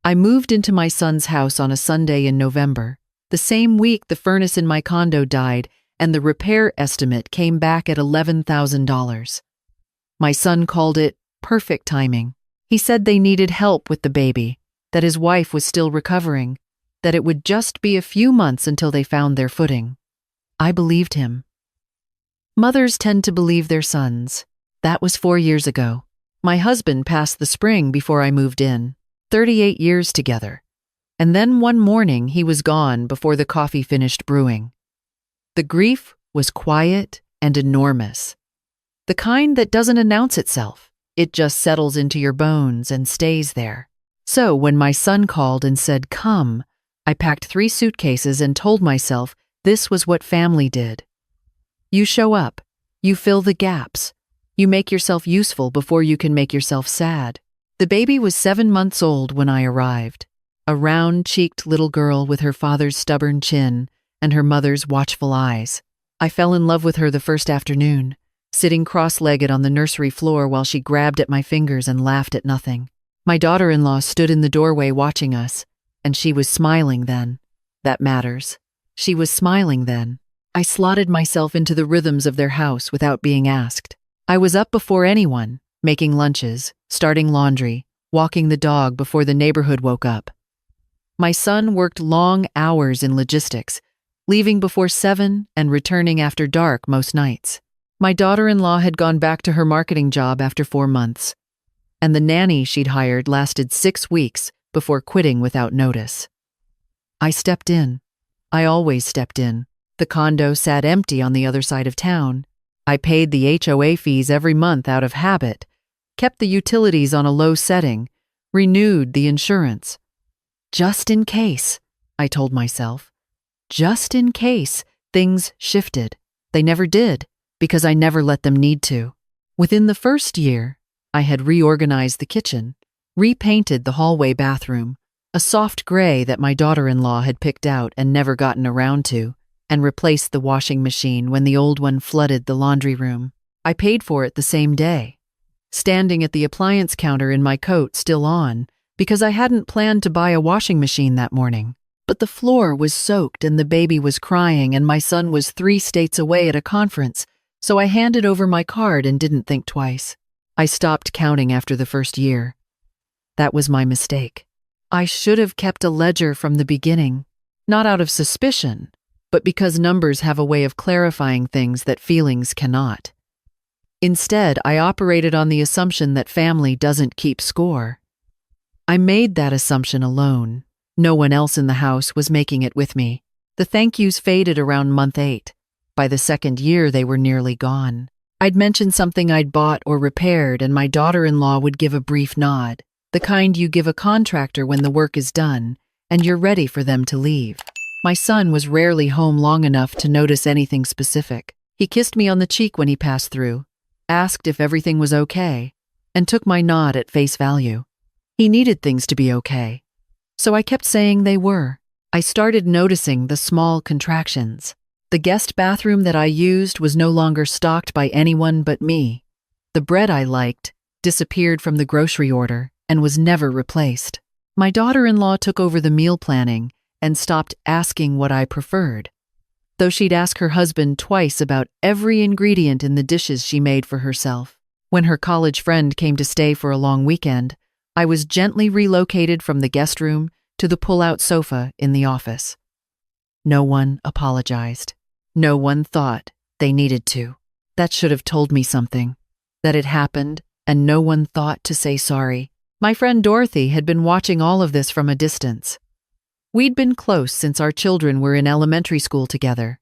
I moved into my son's house on a Sunday in November. The same week the furnace in my condo died and the repair estimate came back at $11,000. My son called it perfect timing. He said they needed help with the baby, that his wife was still recovering, that it would just be a few months until they found their footing. I believed him. Mothers tend to believe their sons. That was 4 years ago. My husband passed the spring before I moved in, 38 years together. And then one morning he was gone before the coffee finished brewing. The grief was quiet and enormous. The kind that doesn't announce itself. It just settles into your bones and stays there. So when my son called and said, "Come," I packed 3 suitcases and told myself this was what family did. You show up. You fill the gaps. You make yourself useful before you can make yourself sad. The baby was 7 months old when I arrived. A round-cheeked little girl with her father's stubborn chin and her mother's watchful eyes. I fell in love with her the first afternoon, sitting cross-legged on the nursery floor while she grabbed at my fingers and laughed at nothing. My daughter-in-law stood in the doorway watching us, and she was smiling then. That matters. She was smiling then. I slotted myself into the rhythms of their house without being asked. I was up before anyone, making lunches, starting laundry, walking the dog before the neighborhood woke up. My son worked long hours in logistics, leaving before 7 and returning after dark most nights. My daughter-in-law had gone back to her marketing job after 4 months, and the nanny she'd hired lasted 6 weeks before quitting without notice. I stepped in. I always stepped in. The condo sat empty on the other side of town. I paid the HOA fees every month out of habit, kept the utilities on a low setting, renewed the insurance. Just in case, I told myself. Just in case things shifted. They never did, because I never let them need to. Within the first year, I had reorganized the kitchen, repainted the hallway bathroom, a soft gray that my daughter-in-law had picked out and never gotten around to, and replaced the washing machine when the old one flooded the laundry room. I paid for it the same day, standing at the appliance counter in my coat still on, because I hadn't planned to buy a washing machine that morning. But the floor was soaked and the baby was crying and my son was 3 states away at a conference, so I handed over my card and didn't think twice. I stopped counting after the first year. That was my mistake. I should have kept a ledger from the beginning, not out of suspicion, but because numbers have a way of clarifying things that feelings cannot. Instead, I operated on the assumption that family doesn't keep score. I made that assumption alone. No one else in the house was making it with me. The thank yous faded around month 8. By the 2nd year, they were nearly gone. I'd mention something I'd bought or repaired, and my daughter-in-law would give a brief nod, the kind you give a contractor when the work is done, and you're ready for them to leave. My son was rarely home long enough to notice anything specific. He kissed me on the cheek when he passed through, asked if everything was okay, and took my nod at face value. He needed things to be okay, so I kept saying they were. I started noticing the small contractions. The guest bathroom that I used was no longer stocked by anyone but me. The bread I liked disappeared from the grocery order and was never replaced. My daughter-in-law took over the meal planning and stopped asking what I preferred, though she'd ask her husband twice about every ingredient in the dishes she made for herself. When her college friend came to stay for a long weekend, I was gently relocated from the guest room to the pull-out sofa in the office. No one apologized. No one thought they needed to. That should have told me something, that it happened, and no one thought to say sorry. My friend Dorothy had been watching all of this from a distance. We'd been close since our children were in elementary school together,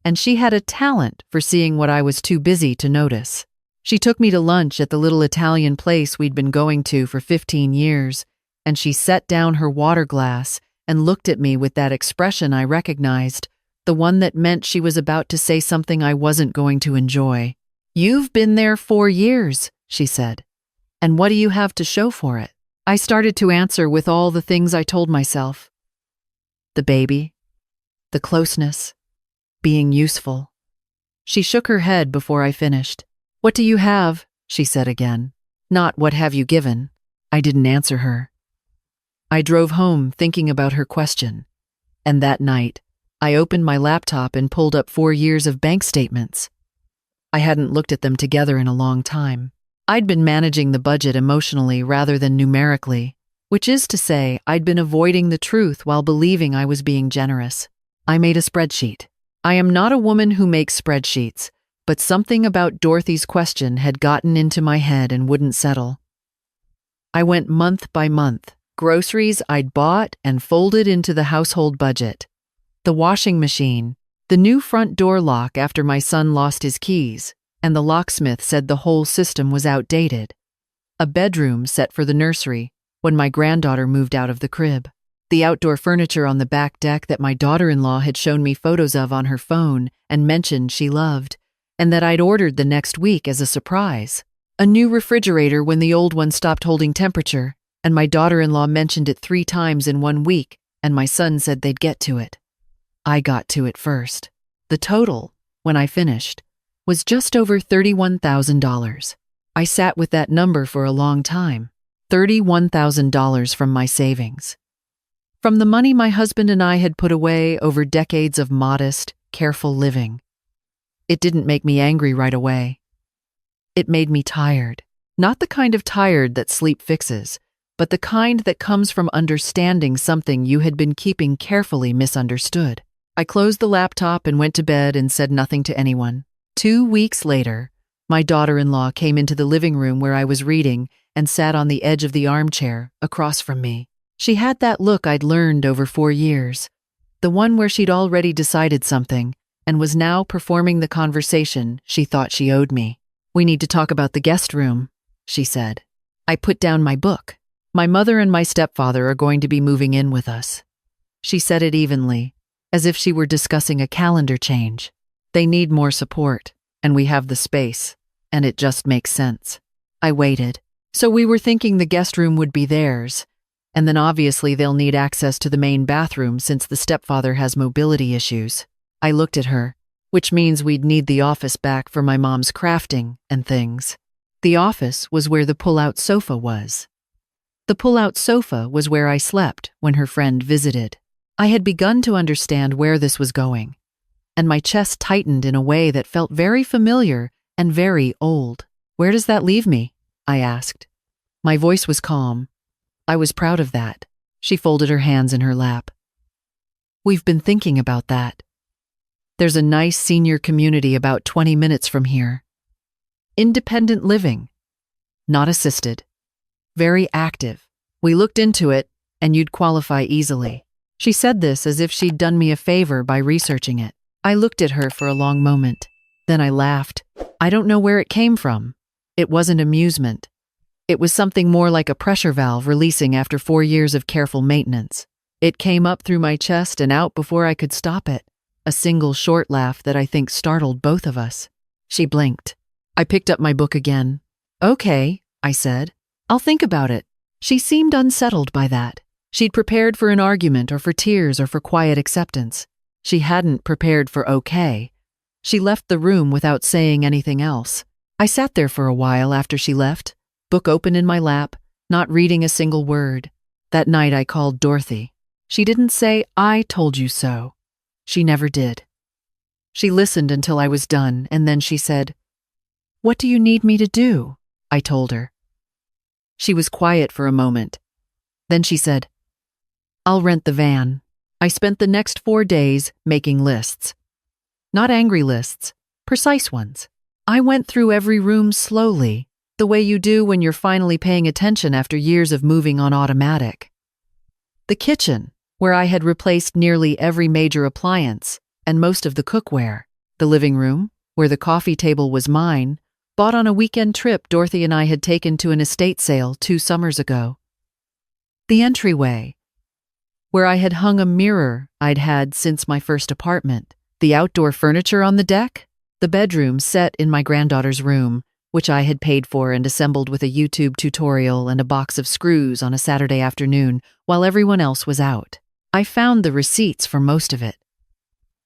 and she had a talent for seeing what I was too busy to notice. She took me to lunch at the little Italian place we'd been going to for 15 years, and she set down her water glass and looked at me with that expression I recognized, the one that meant she was about to say something I wasn't going to enjoy. "You've been there 4 years," she said. "And what do you have to show for it?" I started to answer with all the things I told myself. The baby, the closeness, being useful. She shook her head before I finished. "What do you have?" she said again. Not "what have you given?" I didn't answer her. I drove home thinking about her question. And that night, I opened my laptop and pulled up 4 years of bank statements. I hadn't looked at them together in a long time. I'd been managing the budget emotionally rather than numerically, which is to say, I'd been avoiding the truth while believing I was being generous. I made a spreadsheet. I am not a woman who makes spreadsheets, but something about Dorothy's question had gotten into my head and wouldn't settle. I went month by month. Groceries I'd bought and folded into the household budget. The washing machine, the new front door lock after my son lost his keys, and the locksmith said the whole system was outdated. A bedroom set for the nursery when my granddaughter moved out of the crib. The outdoor furniture on the back deck that my daughter-in-law had shown me photos of on her phone and mentioned she loved, and that I'd ordered the next week as a surprise. A new refrigerator when the old one stopped holding temperature, and my daughter-in-law mentioned it 3 times in 1 week, and my son said they'd get to it. I got to it first. The total, when I finished, was just over $31,000. I sat with that number for a long time. $31,000 from my savings. From the money my husband and I had put away over decades of modest, careful living. It didn't make me angry right away. It made me tired. Not the kind of tired that sleep fixes, but the kind that comes from understanding something you had been keeping carefully misunderstood. I closed the laptop and went to bed and said nothing to anyone. 2 weeks later, my daughter-in-law came into the living room where I was reading and sat on the edge of the armchair across from me. She had that look I'd learned over 4 years, the one where she'd already decided something and was now performing the conversation she thought she owed me. "We need to talk about the guest room," she said. I put down my book. "My mother and my stepfather are going to be moving in with us." She said it evenly, as if she were discussing a calendar change. "They need more support, and we have the space, and it just makes sense." I waited. "So we were thinking the guest room would be theirs, and then obviously they'll need access to the main bathroom since the stepfather has mobility issues." I looked at her, "Which means we'd need the office back for my mom's crafting and things." The office was where the pull-out sofa was. The pull-out sofa was where I slept when her friend visited. I had begun to understand where this was going, and my chest tightened in a way that felt very familiar and very old. "Where does that leave me?" I asked. My voice was calm. I was proud of that. She folded her hands in her lap. "We've been thinking about that. There's a nice senior community about 20 minutes from here. Independent living. Not assisted. Very active. We looked into it, and you'd qualify easily." She said this as if she'd done me a favor by researching it. I looked at her for a long moment. Then I laughed. I don't know where it came from. It wasn't amusement. It was something more like a pressure valve releasing after 4 years of careful maintenance. It came up through my chest and out before I could stop it. A single short laugh that I think startled both of us. She blinked. I picked up my book again. "Okay," I said. "I'll think about it." She seemed unsettled by that. She'd prepared for an argument or for tears or for quiet acceptance. She hadn't prepared for okay. She left the room without saying anything else. I sat there for a while after she left, book open in my lap, not reading a single word. That night I called Dorothy. She didn't say, "I told you so." She never did. She listened until I was done, and then she said, "What do you need me to do?" I told her. She was quiet for a moment. Then she said, "I'll rent the van." I spent the next 4 days making lists. Not angry lists, precise ones. I went through every room slowly, the way you do when you're finally paying attention after years of moving on automatic. The kitchen, where I had replaced nearly every major appliance and most of the cookware. The living room, where the coffee table was mine, bought on a weekend trip Dorothy and I had taken to an estate sale 2 summers ago. The entryway, where I had hung a mirror I'd had since my first apartment. The outdoor furniture on the deck. The bedroom set in my granddaughter's room, which I had paid for and assembled with a YouTube tutorial and a box of screws on a Saturday afternoon while everyone else was out. I found the receipts for most of it.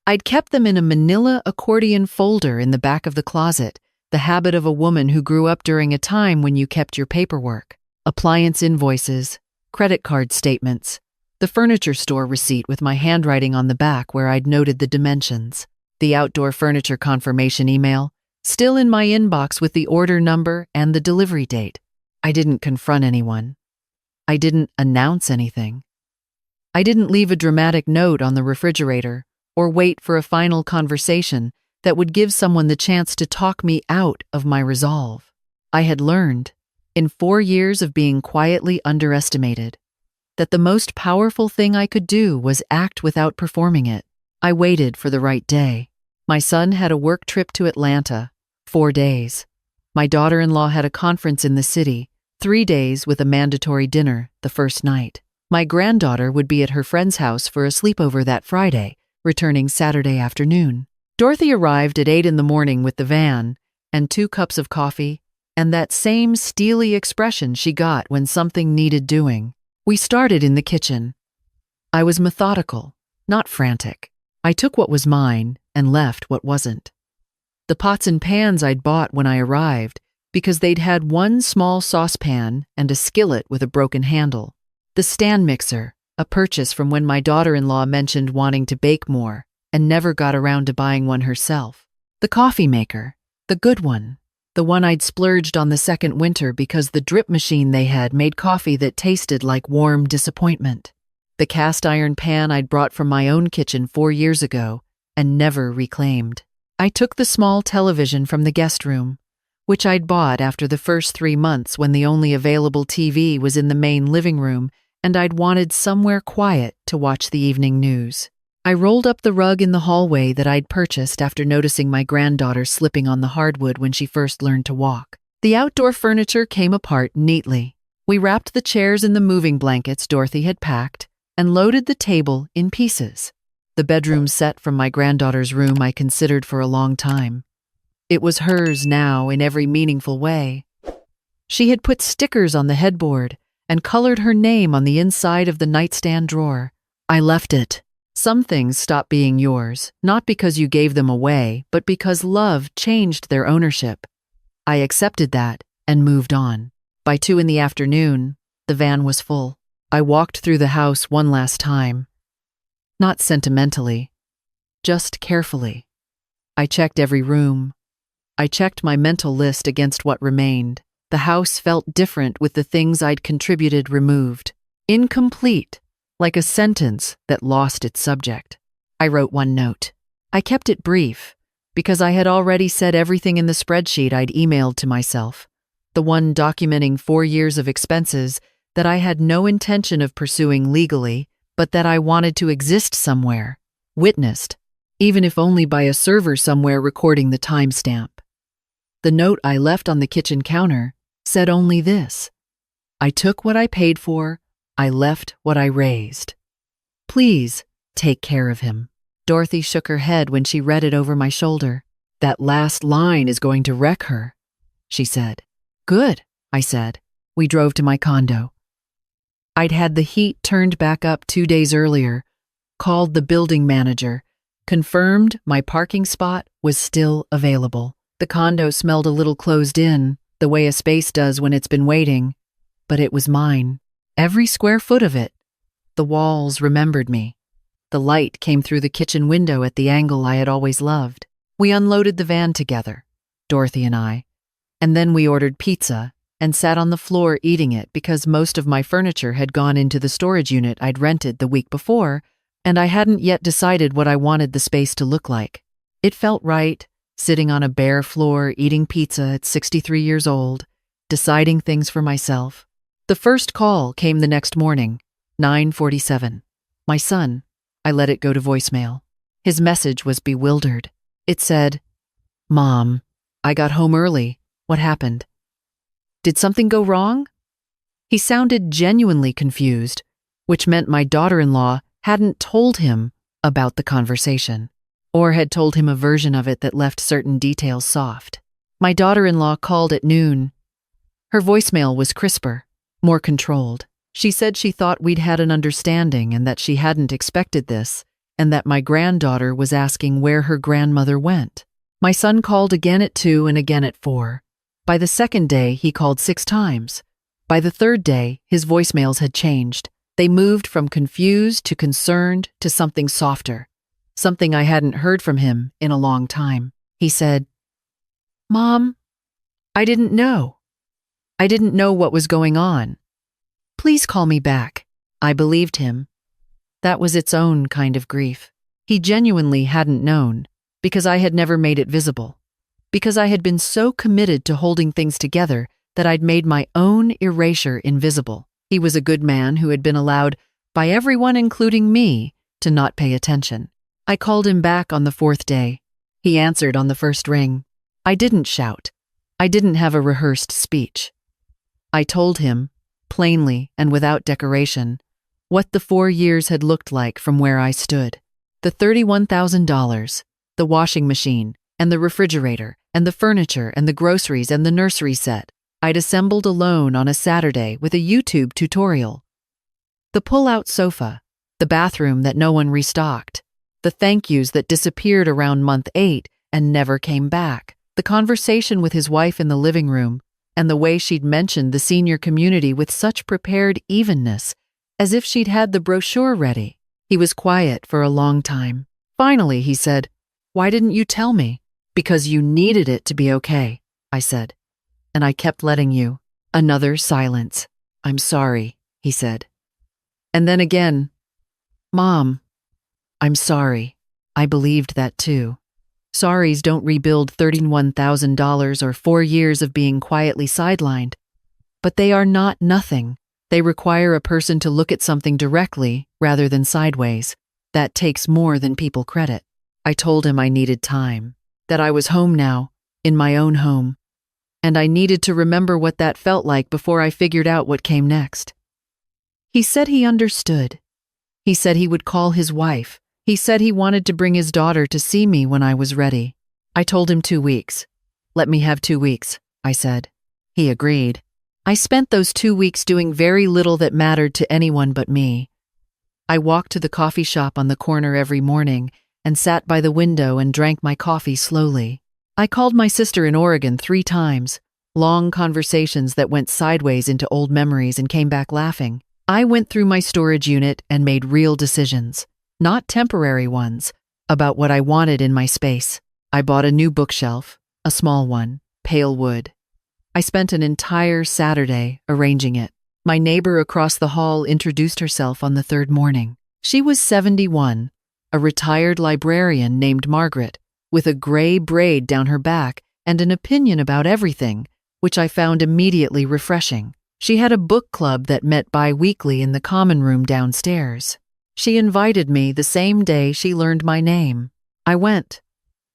I'd kept them in a manila accordion folder in the back of the closet, the habit of a woman who grew up during a time when you kept your paperwork. Appliance invoices, credit card statements, the furniture store receipt with my handwriting on the back where I'd noted the dimensions, the outdoor furniture confirmation email, still in my inbox with the order number and the delivery date. I didn't confront anyone. I didn't announce anything. I didn't leave a dramatic note on the refrigerator or wait for a final conversation that would give someone the chance to talk me out of my resolve. I had learned, in 4 years of being quietly underestimated, that the most powerful thing I could do was act without performing it. I waited for the right day. My son had a work trip to Atlanta, 4 days. My daughter-in-law had a conference in the city, 3 days with a mandatory dinner the first night. My granddaughter would be at her friend's house for a sleepover that Friday, returning Saturday afternoon. Dorothy arrived at 8 in the morning with the van and 2 cups of coffee and that same steely expression she got when something needed doing. We started in the kitchen. I was methodical, not frantic. I took what was mine and left what wasn't. The pots and pans I'd bought when I arrived because they'd had one small saucepan and a skillet with a broken handle. The stand mixer, a purchase from when my daughter-in-law mentioned wanting to bake more and never got around to buying one herself. The coffee maker, the good one, the one I'd splurged on the second winter because the drip machine they had made coffee that tasted like warm disappointment. The cast iron pan I'd brought from my own kitchen 4 years ago and never reclaimed. I took the small television from the guest room, which I'd bought after the first 3 months when the only available TV was in the main living room and I'd wanted somewhere quiet to watch the evening news. I rolled up the rug in the hallway that I'd purchased after noticing my granddaughter slipping on the hardwood when she first learned to walk. The outdoor furniture came apart neatly. We wrapped the chairs in the moving blankets Dorothy had packed and loaded the table in pieces. The bedroom set from my granddaughter's room I considered for a long time. It was hers now in every meaningful way. She had put stickers on the headboard and colored her name on the inside of the nightstand drawer. I left it. Some things stop being yours, not because you gave them away, but because love changed their ownership. I accepted that and moved on. By 2 in the afternoon, the van was full. I walked through the house one last time. Not sentimentally, just carefully. I checked every room. I checked my mental list against what remained. The house felt different with the things I'd contributed removed. Incomplete, like a sentence that lost its subject. I wrote one note. I kept it brief, because I had already said everything in the spreadsheet I'd emailed to myself, the one documenting 4 years of expenses that I had no intention of pursuing legally, but that I wanted to exist somewhere, witnessed, even if only by a server somewhere recording the timestamp. The note I left on the kitchen counter said only this: I took what I paid for, I left what I raised. Please take care of him. Dorothy shook her head when she read it over my shoulder. That last line is going to wreck her, she said. Good, I said. We drove to my condo. I'd had the heat turned back up 2 days earlier, called the building manager, confirmed my parking spot was still available. The condo smelled a little closed in, the way a space does when it's been waiting, but it was mine. Every square foot of it. The walls remembered me. The light came through the kitchen window at the angle I had always loved. We unloaded the van together, Dorothy and I, and then we ordered pizza and sat on the floor eating it because most of my furniture had gone into the storage unit I'd rented the week before, and I hadn't yet decided what I wanted the space to look like. It felt right, sitting on a bare floor eating pizza at 63 years old, deciding things for myself. The first call came the next morning, 9:47. My son. I let it go to voicemail. His message was bewildered. It said, Mom, I got home early. What happened? Did something go wrong? He sounded genuinely confused, which meant my daughter-in-law hadn't told him about the conversation, or had told him a version of it that left certain details soft. My daughter-in-law called at noon. Her voicemail was crisper, more controlled. She said she thought we'd had an understanding and that she hadn't expected this, and that my granddaughter was asking where her grandmother went. My son called again at 2 and again at 4. By the second day, he called 6 times, By the third day, his voicemails had changed. They moved from confused to concerned to something softer, something I hadn't heard from him in a long time. He said, "Mom, I didn't know. I didn't know what was going on. Please call me back." I believed him. That was its own kind of grief. He genuinely hadn't known, because I had never made it visible, because I had been so committed to holding things together that I'd made my own erasure invisible. He was a good man who had been allowed, by everyone including me, to not pay attention. I called him back on the fourth day. He answered on the first ring. I didn't shout. I didn't have a rehearsed speech. I told him, plainly and without decoration, what the 4 years had looked like from where I stood. The $31,000, the washing machine, and the refrigerator, and the furniture, and the groceries, and the nursery set I'd assembled alone on a Saturday with a YouTube tutorial. The pull-out sofa, the bathroom that no one restocked, the thank yous that disappeared around month 8 and never came back, the conversation with his wife in the living room, and the way she'd mentioned the senior community with such prepared evenness, as if she'd had the brochure ready. He was quiet for a long time. Finally, he said, "Why didn't you tell me?" "Because you needed it to be okay," I said. "And I kept letting you." Another silence. "I'm sorry," he said. And then again, "Mom, I'm sorry." I believed that too. Sorries don't rebuild $31,000 or 4 years of being quietly sidelined. But they are not nothing. They require a person to look at something directly rather than sideways. That takes more than people credit. I told him I needed time, that I was home now, in my own home, and I needed to remember what that felt like before I figured out what came next. He said he understood. He said he would call his wife. He said he wanted to bring his daughter to see me when I was ready. I told him 2 weeks. "Let me have 2 weeks," I said. He agreed. I spent those 2 weeks doing very little that mattered to anyone but me. I walked to the coffee shop on the corner every morning and sat by the window and drank my coffee slowly. I called my sister in Oregon 3 times, long conversations that went sideways into old memories and came back laughing. I went through my storage unit and made real decisions, not temporary ones, about what I wanted in my space. I bought a new bookshelf, a small one, pale wood. I spent an entire Saturday arranging it. My neighbor across the hall introduced herself on the 3rd morning. She was 71, a retired librarian named Margaret, with a gray braid down her back and an opinion about everything, which I found immediately refreshing. She had a book club that met bi-weekly in the common room downstairs. She invited me the same day she learned my name. I went.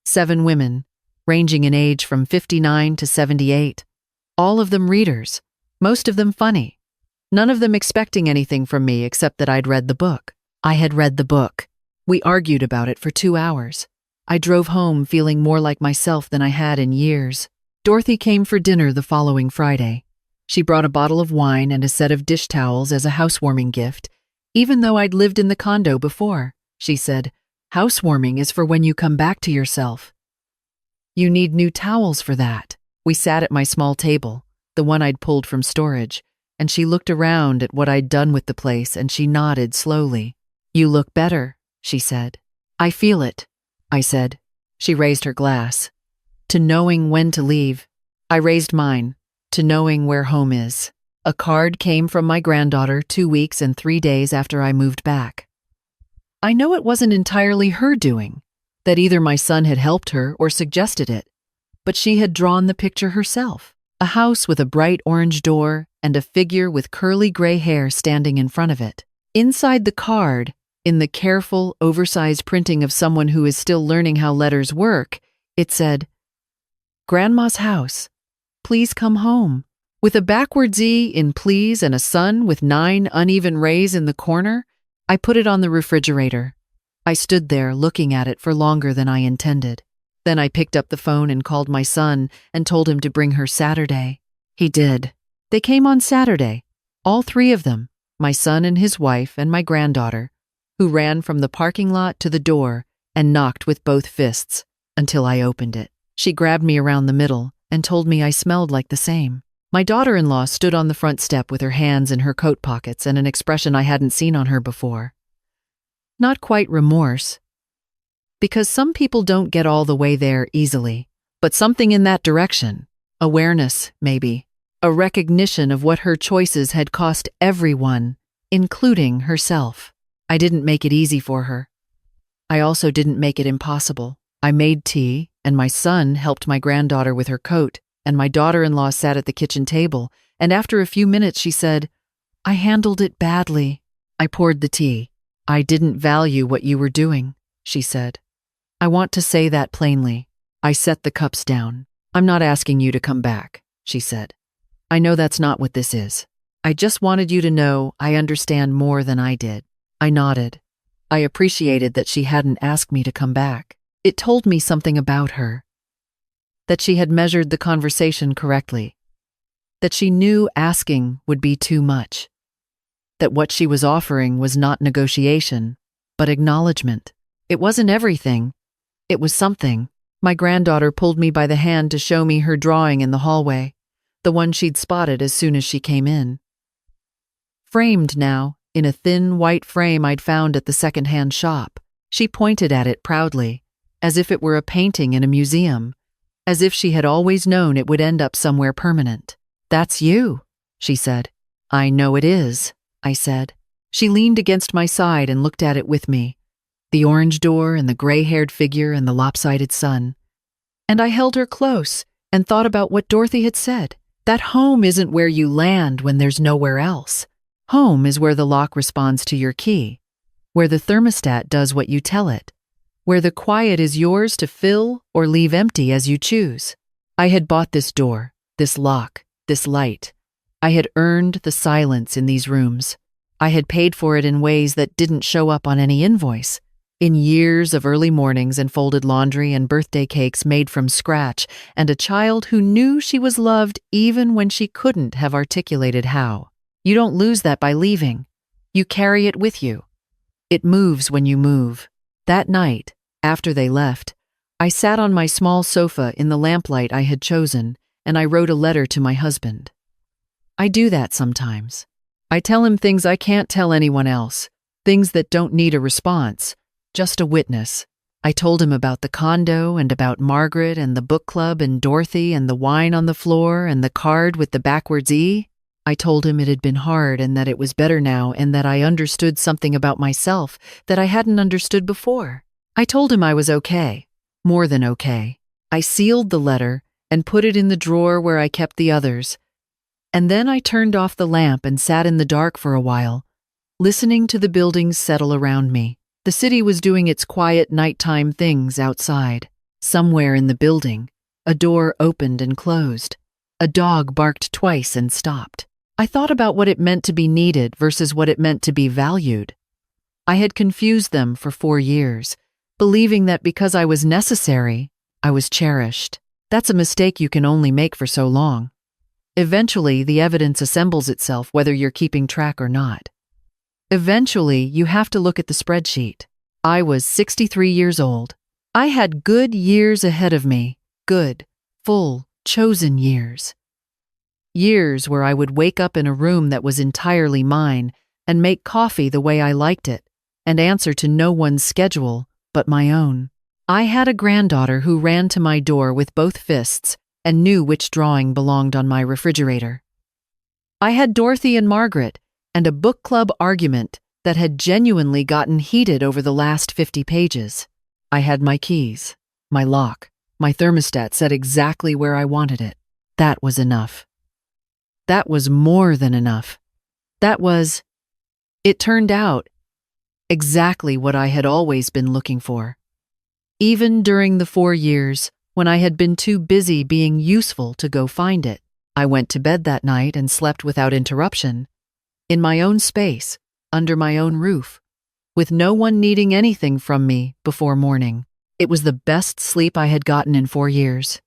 7 women, ranging in age from 59 to 78. All of them readers, most of them funny. None of them expecting anything from me except that I'd read the book. I had read the book. We argued about it for 2 hours. I drove home feeling more like myself than I had in years. Dorothy came for dinner the following Friday. She brought a bottle of wine and a set of dish towels as a housewarming gift, even though I'd lived in the condo before. She said, "Housewarming is for when you come back to yourself. You need new towels for that." We sat at my small table, the one I'd pulled from storage, and she looked around at what I'd done with the place and she nodded slowly. "You look better," she said. "I feel it," I said. She raised her glass. "To knowing when to leave." I raised mine. "To knowing where home is." A card came from my granddaughter 2 weeks and 3 days after I moved back. I know it wasn't entirely her doing, that either my son had helped her or suggested it, but she had drawn the picture herself. A house with a bright orange door and a figure with curly gray hair standing in front of it. Inside the card, in the careful, oversized printing of someone who is still learning how letters work, it said, "Grandma's house. Please come home." With a backwards E in please and a sun with 9 uneven rays in the corner, I put it on the refrigerator. I stood there looking at it for longer than I intended. Then I picked up the phone and called my son and told him to bring her Saturday. He did. They came on Saturday, all 3 of them, my son and his wife and my granddaughter, who ran from the parking lot to the door and knocked with both fists until I opened it. She grabbed me around the middle and told me I smelled like the same. My daughter-in-law stood on the front step with her hands in her coat pockets and an expression I hadn't seen on her before. Not quite remorse, because some people don't get all the way there easily, but something in that direction. Awareness, maybe. A recognition of what her choices had cost everyone, including herself. I didn't make it easy for her. I also didn't make it impossible. I made tea, and my son helped my granddaughter with her coat, and my daughter-in-law sat at the kitchen table, and after a few minutes she said, "I handled it badly." I poured the tea. "I didn't value what you were doing," she said. "I want to say that plainly." I set the cups down. "I'm not asking you to come back," she said. "I know that's not what this is. I just wanted you to know I understand more than I did." I nodded. I appreciated that she hadn't asked me to come back. It told me something about her. That she had measured the conversation correctly. That she knew asking would be too much. That what she was offering was not negotiation, but acknowledgement. It wasn't everything. It was something. My granddaughter pulled me by the hand to show me her drawing in the hallway, the one she'd spotted as soon as she came in. Framed now, in a thin white frame I'd found at the second-hand shop, she pointed at it proudly, as if it were a painting in a museum, as if she had always known it would end up somewhere permanent. "That's you," she said. "I know it is," I said. She leaned against my side and looked at it with me, the orange door and the gray-haired figure and the lopsided sun. And I held her close and thought about what Dorothy had said, that home isn't where you land when there's nowhere else. Home is where the lock responds to your key, where the thermostat does what you tell it, where the quiet is yours to fill or leave empty as you choose. I had bought this door, this lock, this light. I had earned the silence in these rooms. I had paid for it in ways that didn't show up on any invoice. In years of early mornings and folded laundry and birthday cakes made from scratch, and a child who knew she was loved even when she couldn't have articulated how. You don't lose that by leaving. You carry it with you. It moves when you move. That night, after they left, I sat on my small sofa in the lamplight I had chosen, and I wrote a letter to my husband. I do that sometimes. I tell him things I can't tell anyone else, things that don't need a response, just a witness. I told him about the condo and about Margaret and the book club and Dorothy and the wine on the floor and the card with the backwards E. I told him it had been hard and that it was better now and that I understood something about myself that I hadn't understood before. I told him I was okay, more than okay. I sealed the letter and put it in the drawer where I kept the others. And then I turned off the lamp and sat in the dark for a while, listening to the buildings settle around me. The city was doing its quiet nighttime things outside. Somewhere in the building, a door opened and closed. A dog barked twice and stopped. I thought about what it meant to be needed versus what it meant to be valued. I had confused them for 4 years, believing that because I was necessary, I was cherished. That's a mistake you can only make for so long. Eventually, the evidence assembles itself whether you're keeping track or not. Eventually, you have to look at the spreadsheet. I was 63 years old. I had good years ahead of me. Good, full, chosen years. Years where I would wake up in a room that was entirely mine and make coffee the way I liked it and answer to no one's schedule but my own. I had a granddaughter who ran to my door with both fists and knew which drawing belonged on my refrigerator. I had Dorothy and Margaret and a book club argument that had genuinely gotten heated over the last 50 pages. I had my keys, my lock, my thermostat set exactly where I wanted it. That was enough. That was more than enough. That was, it turned out, exactly what I had always been looking for. Even during the 4 years when I had been too busy being useful to go find it, I went to bed that night and slept without interruption, in my own space, under my own roof, with no one needing anything from me before morning. It was the best sleep I had gotten in 4 years.